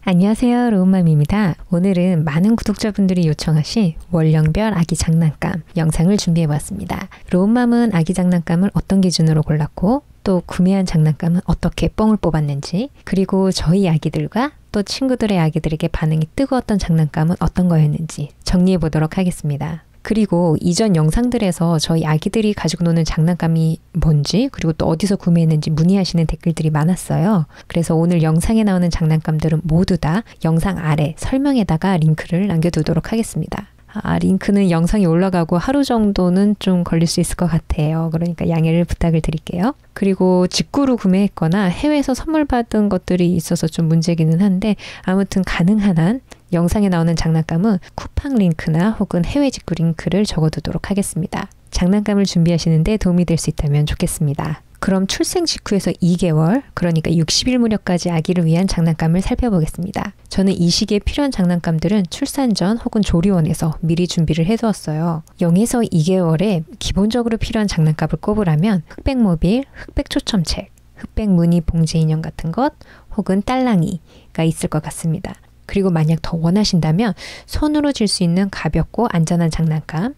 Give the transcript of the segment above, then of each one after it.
안녕하세요, 로운맘입니다. 오늘은 많은 구독자분들이 요청하신 월령별 아기 장난감 영상을 준비해봤습니다. 로운맘은 아기 장난감을 어떤 기준으로 골랐고 또 구매한 장난감은 어떻게 뻥을 뽑았는지, 그리고 저희 아기들과 또 친구들의 아기들에게 반응이 뜨거웠던 장난감은 어떤 거였는지 정리해보도록 하겠습니다. 그리고 이전 영상들에서 저희 아기들이 가지고 노는 장난감이 뭔지, 그리고 또 어디서 구매했는지 문의하시는 댓글들이 많았어요. 그래서 오늘 영상에 나오는 장난감들은 모두 다 영상 아래 설명에다가 링크를 남겨두도록 하겠습니다. 링크는 영상이 올라가고 하루 정도는 좀 걸릴 수 있을 것 같아요. 그러니까 양해를 부탁을 드릴게요. 그리고 직구로 구매했거나 해외에서 선물 받은 것들이 있어서 좀 문제기는 한데, 아무튼 가능한 한 영상에 나오는 장난감은 쿠팡 링크나 혹은 해외 직구 링크를 적어두도록 하겠습니다. 장난감을 준비하시는데 도움이 될 수 있다면 좋겠습니다. 그럼 출생 직후에서 2개월, 그러니까 60일 무렵까지 아기를 위한 장난감을 살펴보겠습니다. 저는 이 시기에 필요한 장난감들은 출산 전 혹은 조리원에서 미리 준비를 해두었어요. 0에서 2개월에 기본적으로 필요한 장난감을 꼽으라면 흑백 모빌, 흑백 초점책, 흑백 무늬 봉제 인형 같은 것, 혹은 딸랑이가 있을 것 같습니다. 그리고 만약 더 원하신다면 손으로 쥘 수 있는 가볍고 안전한 장난감,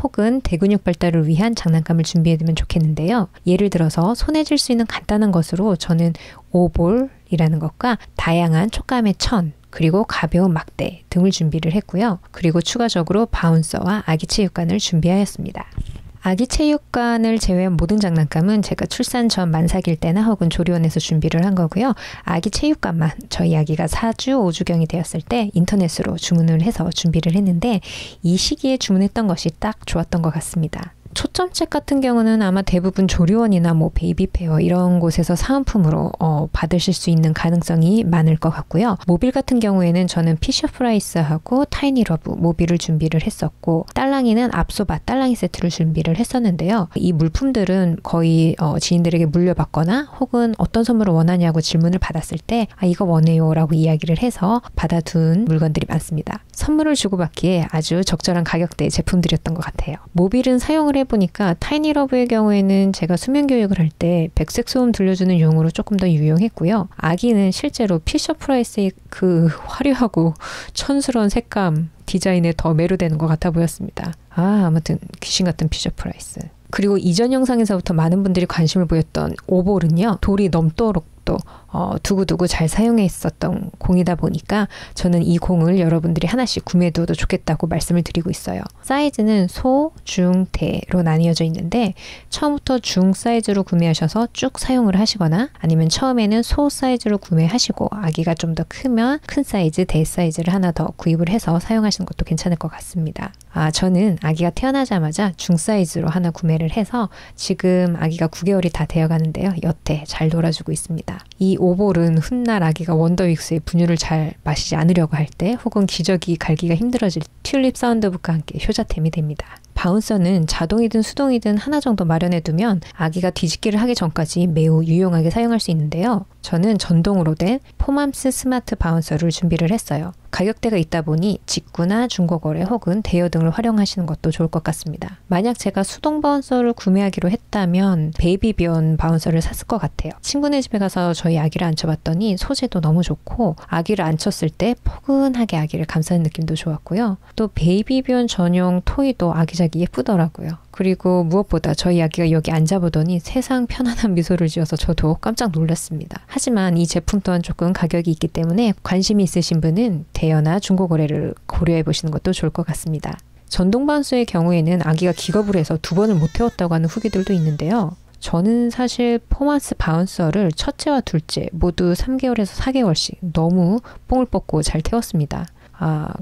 혹은 대근육 발달을 위한 장난감을 준비해두면 좋겠는데요. 예를 들어서 손에 쥘 수 있는 간단한 것으로 저는 오볼이라는 것과 다양한 촉감의 천, 그리고 가벼운 막대 등을 준비를 했고요. 그리고 추가적으로 바운서와 아기 체육관을 준비하였습니다. 아기 체육관을 제외한 모든 장난감은 제가 출산 전 만삭일 때나 혹은 조리원에서 준비를 한 거고요. 아기 체육관만 저희 아기가 4주, 5주경이 되었을 때 인터넷으로 주문을 해서 준비를 했는데, 이 시기에 주문했던 것이 딱 좋았던 것 같습니다. 초점책 같은 경우는 아마 대부분 조리원이나 베이비페어 이런 곳에서 사은품으로 받으실 수 있는 가능성이 많을 것 같고요. 모빌 같은 경우에는 저는 피셔프라이스하고 타이니러브 모빌을 준비를 했었고, 딸랑이는 압소바 딸랑이 세트를 준비를 했었는데요. 이 물품들은 거의 지인들에게 물려받거나 혹은 어떤 선물을 원하냐고 질문을 받았을 때 이거 원해요 라고 이야기를 해서 받아둔 물건들이 많습니다. 선물을 주고받기에 아주 적절한 가격대의 제품들이었던 것 같아요. 모빌은 사용을 해보니까 타이니러브의 경우에는 제가 수면 교육을 할 때 백색 소음 들려주는 용으로 조금 더 유용했고요. 아기는 실제로 피셔프라이스의 그 화려하고 촌스러운 색감 디자인에 더 매료되는 것 같아 보였습니다. 아무튼 귀신 같은 피셔프라이스. 그리고 이전 영상에서부터 많은 분들이 관심을 보였던 오볼은요, 돌이 넘도록 또 두고두고 잘 사용했었던 공이다 보니까 저는 이 공을 여러분들이 하나씩 구매해둬도 좋겠다고 말씀을 드리고 있어요. 사이즈는 소, 중, 대로 나뉘어져 있는데, 처음부터 중 사이즈로 구매하셔서 쭉 사용을 하시거나, 아니면 처음에는 소 사이즈로 구매하시고 아기가 좀 더 크면 큰 사이즈, 대 사이즈를 하나 더 구입을 해서 사용하시는 것도 괜찮을 것 같습니다. 저는 아기가 태어나자마자 중 사이즈로 하나 구매를 해서 지금 아기가 9개월이 다 되어가는데요. 여태 잘 놀아주고 있습니다. 이 오볼은 훗날 아기가 원더윅스의 분유를 잘 마시지 않으려고 할 때, 혹은 기저귀 갈기가 힘들어질 튤립 사운드북과 함께 효자템이 됩니다. 바운서는 자동이든 수동이든 하나 정도 마련해두면 아기가 뒤집기를 하기 전까지 매우 유용하게 사용할 수 있는데요. 저는 전동으로 된 포맘스 스마트 바운서를 준비를 했어요. 가격대가 있다 보니 직구나 중고거래 혹은 대여 등을 활용하시는 것도 좋을 것 같습니다. 만약 제가 수동 바운서를 구매하기로 했다면 베이비비온 바운서를 샀을 것 같아요. 친구네 집에 가서 저희 아기를 앉혀봤더니 소재도 너무 좋고, 아기를 앉혔을 때 포근하게 아기를 감싸는 느낌도 좋았고요. 또 베이비비온 전용 토이도 아기자기 예쁘더라고요. 그리고 무엇보다 저희 아기가 여기 앉아보더니 세상 편안한 미소를 지어서 저도 깜짝 놀랐습니다. 하지만 이 제품 또한 조금 가격이 있기 때문에 관심이 있으신 분은 대여나 중고거래를 고려해 보시는 것도 좋을 것 같습니다. 전동 바운서의 경우에는 아기가 기겁을 해서 2번을 못 태웠다고 하는 후기들도 있는데요. 저는 사실 포마스 바운서를 첫째와 둘째 모두 3개월에서 4개월씩 너무 뽕을 뽑고 잘 태웠습니다.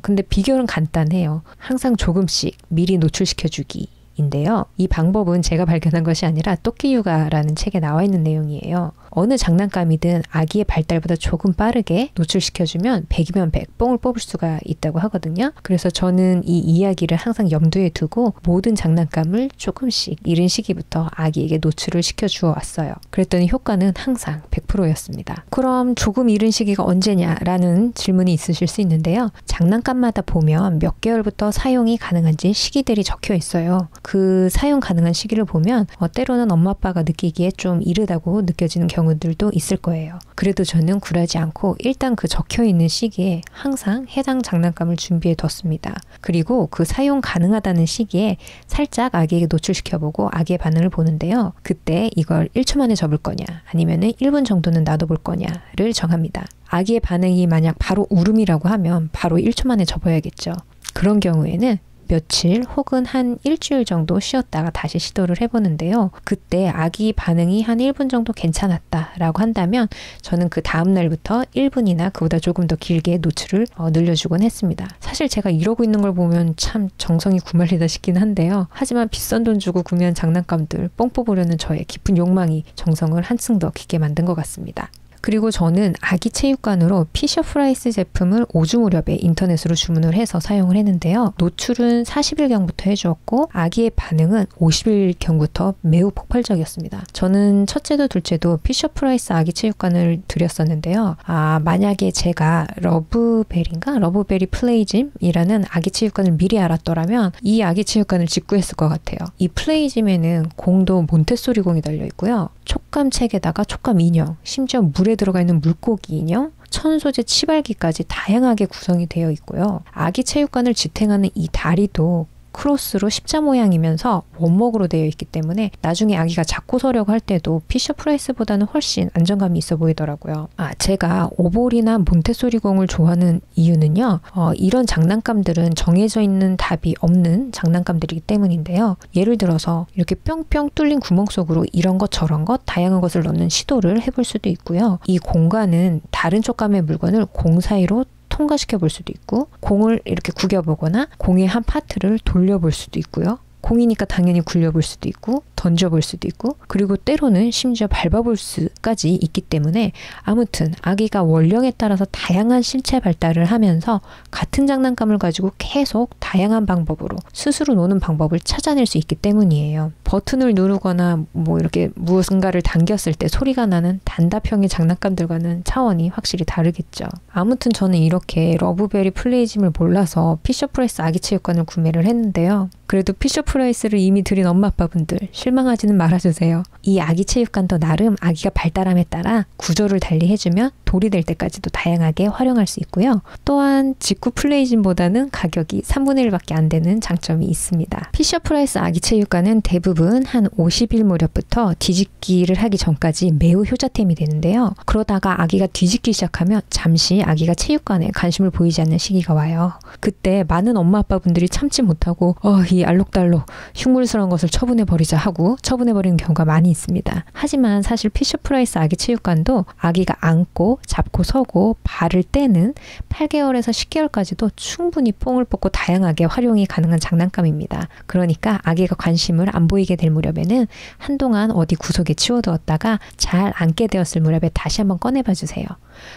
근데 비결은 간단해요. 항상 조금씩 미리 노출시켜주기 인데요. 이 방법은 제가 발견한 것이 아니라 토끼육아라는 책에 나와 있는 내용이에요. 어느 장난감이든 아기의 발달보다 조금 빠르게 노출시켜주면 100이면 100 뽕을 뽑을 수가 있다고 하거든요. 그래서 저는 이 이야기를 항상 염두에 두고 모든 장난감을 조금씩 이른 시기부터 아기에게 노출을 시켜주어 왔어요. 그랬더니 효과는 항상 100%였습니다. 그럼 조금 이른 시기가 언제냐라는 질문이 있으실 수 있는데요. 장난감마다 보면 몇 개월부터 사용이 가능한지 시기들이 적혀 있어요. 그 사용 가능한 시기를 보면 때로는 엄마 아빠가 느끼기에 좀 이르다고 느껴지는 경우가 경우들도 있을 거예요. 그래도 저는 굴하지 않고 일단 그 적혀있는 시기에 항상 해당 장난감을 준비해 뒀습니다. 그리고 그 사용 가능하다는 시기에 살짝 아기에게 노출시켜보고 아기의 반응을 보는데요. 그때 이걸 1초 만에 접을 거냐 아니면 1분 정도는 놔둬볼 거냐를 정합니다. 아기의 반응이 만약 바로 울음이라고 하면 바로 1초 만에 접어야겠죠. 그런 경우에는 며칠 혹은 한 일주일 정도 쉬었다가 다시 시도를 해보는데요. 그때 아기 반응이 한 1분 정도 괜찮았다라고 한다면 저는 그 다음 날부터 1분이나 그보다 조금 더 길게 노출을 늘려주곤 했습니다. 사실 제가 이러고 있는 걸 보면 참 정성이 구말리다 싶긴 한데요. 하지만 비싼 돈 주고 구매한 장난감들 뽕 뽑으려는 저의 깊은 욕망이 정성을 한층 더 깊게 만든 것 같습니다. 그리고 저는 아기 체육관으로 피셔프라이스 제품을 5주 무렵에 인터넷으로 주문을 해서 사용을 했는데요. 노출은 40일경부터 해주었고 아기의 반응은 50일경부터 매우 폭발적이었습니다. 저는 첫째도 둘째도 피셔프라이스 아기 체육관을 들였었는데요. 만약에 제가 러브베리 플레이짐이라는 아기 체육관을 미리 알았더라면 이 아기 체육관을 직구했을 것 같아요. 이 플레이짐에는 공도 몬테소리 공이 달려있고요. 촉감책에다가 촉감 인형, 심지어 물에 들어가 있는 물고기 인형, 천소재 치발기까지 다양하게 구성이 되어 있고요. 아기 체육관을 지탱하는 이 다리도 크로스로 십자 모양이면서 원목으로 되어 있기 때문에 나중에 아기가 잡고 서려고 할 때도 피셔프라이스보다는 훨씬 안정감이 있어 보이더라고요. 제가 오볼이나 몬테소리 공을 좋아하는 이유는요. 이런 장난감들은 정해져 있는 답이 없는 장난감들이기 때문인데요. 예를 들어서 이렇게 뿅뿅 뚫린 구멍 속으로 이런 것 저런 것 다양한 것을 넣는 시도를 해볼 수도 있고요. 이 공간은 다른 촉감의 물건을 공 사이로 통과시켜 볼 수도 있고 공을 이렇게 구겨보거나 공의 한 파트를 돌려볼 수도 있고요. 공이니까 당연히 굴려볼 수도 있고 던져볼 수도 있고 그리고 때로는 심지어 밟아볼 수까지 있기 때문에 아무튼 아기가 원령에 따라서 다양한 신체 발달을 하면서 같은 장난감을 가지고 계속 다양한 방법으로 스스로 노는 방법을 찾아낼 수 있기 때문이에요. 버튼을 누르거나 이렇게 무엇인가를 당겼을 때 소리가 나는 단답형의 장난감들과는 차원이 확실히 다르겠죠. 아무튼 저는 이렇게 러브베리 플레이짐을 몰라서 피셔프라이스 아기 체육관을 구매를 했는데요. 그래도 피셔프라이스를 이미 들인 엄마 아빠분들 실망하지는 말아주세요. 이 아기 체육관도 나름 아기가 발달함에 따라 구조를 달리 해주면 돌이 될 때까지도 다양하게 활용할 수 있고요. 또한 직구 플레이짐보다는 가격이 3분의 1밖에 안 되는 장점이 있습니다. 피셔프라이스 아기 체육관은 대부분 한 50일 무렵부터 뒤집기를 하기 전까지 매우 효자템이 되는데요. 그러다가 아기가 뒤집기 시작하면 잠시 아기가 체육관에 관심을 보이지 않는 시기가 와요. 그때 많은 엄마 아빠분들이 참지 못하고 이 알록달록 흉물스러운 것을 처분해버리자 하고 처분해버리는 경우가 많이 있습니다. 하지만 사실 피셔프라이스 아기 체육관도 아기가 앉고 잡고 서고 발을 떼는 8개월에서 10개월까지도 충분히 뽕을 뽑고 다양하게 활용이 가능한 장난감입니다. 그러니까 아기가 관심을 안 보이게 될 무렵에는 한동안 어디 구석에 치워두었다가 잘 앉게 되었을 무렵에 다시 한번 꺼내봐 주세요.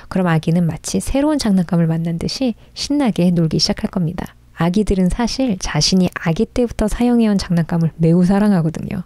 그럼 아기는 마치 새로운 장난감을 만난 듯이 신나게 놀기 시작할 겁니다. 아기들은 사실 자신이 아기 때부터 사용해온 장난감을 매우 사랑하거든요.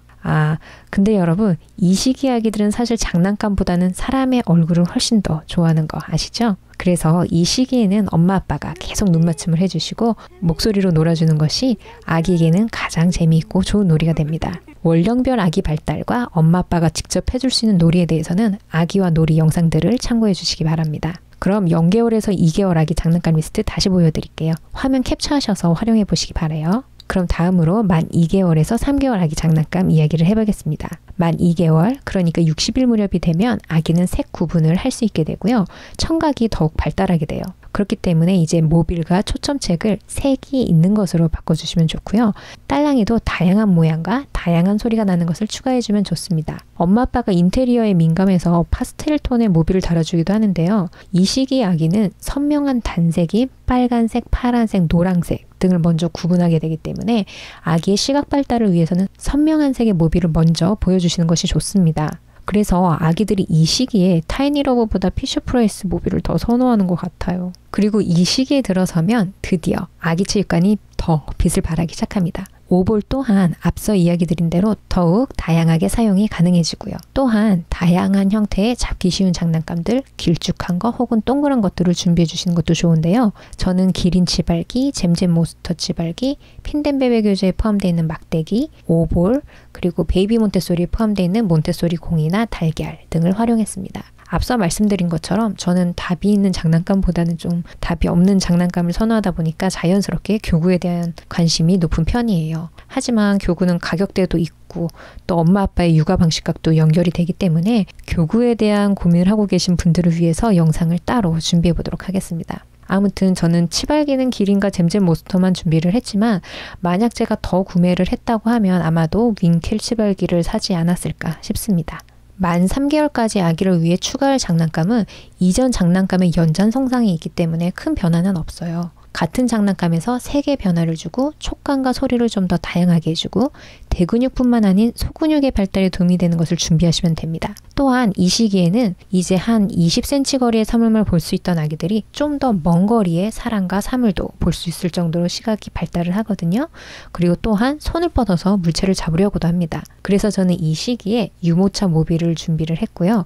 근데 여러분, 이 시기 아기들은 사실 장난감보다는 사람의 얼굴을 훨씬 더 좋아하는 거 아시죠? 그래서 이 시기에는 엄마 아빠가 계속 눈맞춤을 해주시고 목소리로 놀아주는 것이 아기에게는 가장 재미있고 좋은 놀이가 됩니다. 월령별 아기 발달과 엄마 아빠가 직접 해줄 수 있는 놀이에 대해서는 아기와 놀이 영상들을 참고해 주시기 바랍니다. 그럼 0개월에서 2개월 아기 장난감 리스트 다시 보여드릴게요. 화면 캡처하셔서 활용해 보시기 바라요. 그럼 다음으로 만 2개월에서 3개월 아기 장난감 이야기를 해보겠습니다. 만 2개월, 그러니까 60일 무렵이 되면 아기는 색 구분을 할 수 있게 되고요. 청각이 더욱 발달하게 돼요. 그렇기 때문에 이제 모빌과 초점책을 색이 있는 것으로 바꿔주시면 좋고요. 딸랑이도 다양한 모양과 다양한 소리가 나는 것을 추가해주면 좋습니다. 엄마 아빠가 인테리어에 민감해서 파스텔 톤의 모빌을 달아주기도 하는데요. 이 시기의 아기는 선명한 단색이 빨간색, 파란색, 노란색 등을 먼저 구분하게 되기 때문에 아기의 시각 발달을 위해서는 선명한 색의 모빌을 먼저 보여주시는 것이 좋습니다. 그래서 아기들이 이 시기에 타이니러브보다 피셔프라이스 모빌을 더 선호하는 것 같아요. 그리고 이 시기에 들어서면 드디어 아기 체육관이 더 빛을 발하기 시작합니다. 오볼 또한 앞서 이야기 드린 대로 더욱 다양하게 사용이 가능해지고요. 또한 다양한 형태의 잡기 쉬운 장난감들, 길쭉한 거 혹은 동그란 것들을 준비해 주시는 것도 좋은데요. 저는 기린 치발기, 잼잼 몬스터 치발기, 핀덴베베 교재에 포함되어 있는 막대기, 오볼, 그리고 베이비 몬테소리에 포함되어 있는 몬테소리 공이나 달걀 등을 활용했습니다. 앞서 말씀드린 것처럼 저는 답이 있는 장난감보다는 좀 답이 없는 장난감을 선호하다 보니까 자연스럽게 교구에 대한 관심이 높은 편이에요. 하지만 교구는 가격대도 있고 또 엄마 아빠의 육아 방식과도 연결이 되기 때문에 교구에 대한 고민을 하고 계신 분들을 위해서 영상을 따로 준비해 보도록 하겠습니다. 아무튼 저는 치발기는 기린과 잼잼 몬스터만 준비를 했지만 만약 제가 더 구매를 했다고 하면 아마도 윙켈 치발기를 사지 않았을까 싶습니다. 만 3개월까지 아기를 위해 추가할 장난감은 이전 장난감의 연장성상이 있기 때문에 큰 변화는 없어요. 같은 장난감에서 색의 변화를 주고 촉감과 소리를 좀 더 다양하게 해주고 대근육뿐만 아닌 소근육의 발달에 도움이 되는 것을 준비하시면 됩니다. 또한 이 시기에는 이제 한 20cm 거리의 사물만 볼 수 있던 아기들이 좀 더 먼 거리의 사람과 사물도 볼 수 있을 정도로 시각이 발달을 하거든요. 그리고 또한 손을 뻗어서 물체를 잡으려고도 합니다. 그래서 저는 이 시기에 유모차 모빌을 준비를 했고요.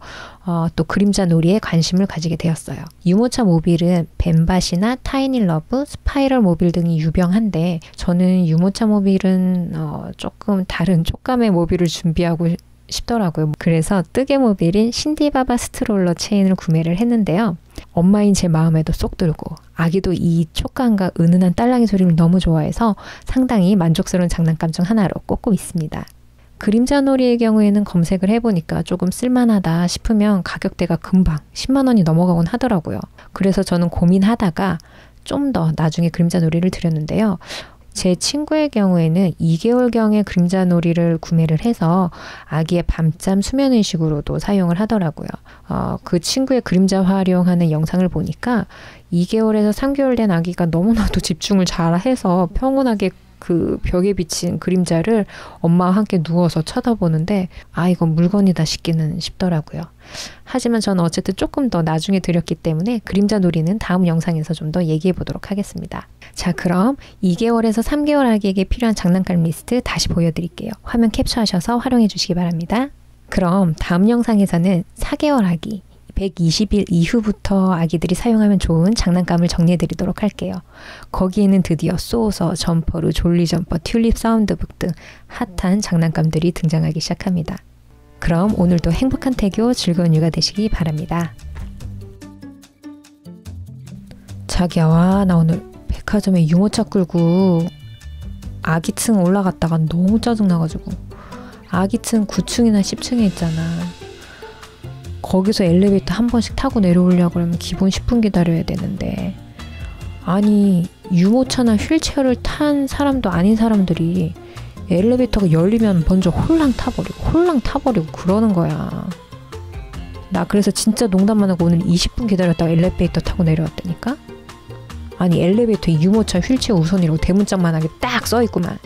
또 그림자 놀이에 관심을 가지게 되었어요. 유모차 모빌은 벤밭이나 타이니러브, 스파이럴 모빌 등이 유명한데 저는 유모차 모빌은 조금 다른 촉감의 모빌을 준비하고 싶더라고요. 그래서 뜨개 모빌인 신디바바 스트롤러 체인을 구매를 했는데요. 엄마인 제 마음에도 쏙 들고 아기도 이 촉감과 은은한 딸랑이 소리를 너무 좋아해서 상당히 만족스러운 장난감 중 하나로 꼽고 있습니다. 그림자 놀이의 경우에는 검색을 해보니까 조금 쓸만하다 싶으면 가격대가 금방 10만 원이 넘어가곤 하더라고요. 그래서 저는 고민하다가 좀 더 나중에 그림자 놀이를 드렸는데요. 제 친구의 경우에는 2개월경에 그림자 놀이를 구매를 해서 아기의 밤잠 수면의식으로도 사용을 하더라고요. 그 친구의 그림자 활용하는 영상을 보니까 2개월에서 3개월 된 아기가 너무나도 집중을 잘해서 평온하게 그 벽에 비친 그림자를 엄마와 함께 누워서 쳐다보는데 이건 물건이다 싶더라고요. 하지만 저는 어쨌든 조금 더 나중에 드렸기 때문에 그림자 놀이는 다음 영상에서 좀 더 얘기해 보도록 하겠습니다. 자, 그럼 2개월에서 3개월 아기에게 필요한 장난감 리스트 다시 보여드릴게요. 화면 캡처하셔서 활용해 주시기 바랍니다. 그럼 다음 영상에서는 4개월 아기 120일 이후부터 아기들이 사용하면 좋은 장난감을 정리해 드리도록 할게요. 거기에는 드디어 소서, 점퍼루, 졸리 점퍼, 튤립 사운드북 등 핫한 장난감들이 등장하기 시작합니다. 그럼 오늘도 행복한 태교, 즐거운 육아 되시기 바랍니다. 자기야, 나 오늘 백화점에 유모차 끌고 아기층 올라갔다가 너무 짜증나가지고 아기층 9층이나 10층에 있잖아. 거기서 엘리베이터 한 번씩 타고 내려오려고 하면 기본 10분 기다려야 되는데 아니 유모차나 휠체어를 탄 사람도 아닌 사람들이 엘리베이터가 열리면 먼저 홀랑 타버리고 그러는 거야. 나 그래서 진짜 농담만 하고 오늘 20분 기다렸다가 엘리베이터 타고 내려왔다니까? 아니 엘리베이터에 유모차 휠체어 우선이라고 대문짝만하게 딱 써있구만.